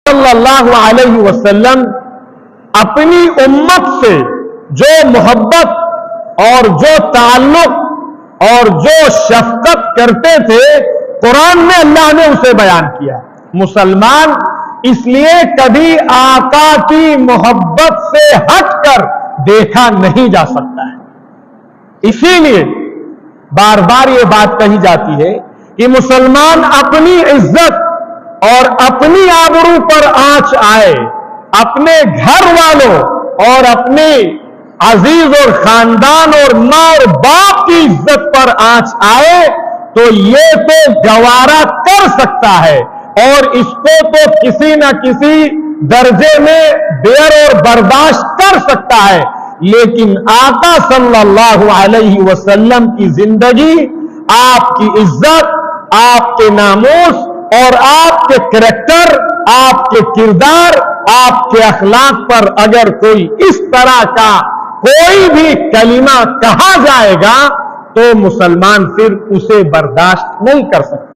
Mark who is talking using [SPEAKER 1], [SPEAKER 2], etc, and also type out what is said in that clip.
[SPEAKER 1] صلی اللہ علیہ وسلم اپنی امت سے جو محبت اور جو تعلق اور جو شفقت کرتے تھے قرآن میں اللہ نے اسے بیان کیا. مسلمان اس لیے کبھی آقا کی محبت سے ہٹ کر دیکھا نہیں جا سکتا ہے. اسی لیے بار بار یہ بات کہی جاتی ہے کہ مسلمان اپنی عزت اور اپنی آبرو پر آنچ آئے, اپنے گھر والوں اور اپنے عزیز اور خاندان اور ماں اور باپ کی عزت پر آنچ آئے تو یہ تو گوارا کر سکتا ہے اور اس کو تو کسی نہ کسی درجے میں بیئر اور برداشت کر سکتا ہے. لیکن آقا صلی اللہ علیہ وسلم کی زندگی, آپ کی عزت, آپ کے ناموس اور آپ کے کریکٹر, آپ کے کردار, آپ کے اخلاق پر اگر کوئی اس طرح کا کوئی بھی کلمہ کہا جائے گا تو مسلمان پھر اسے برداشت نہیں کر سکتا.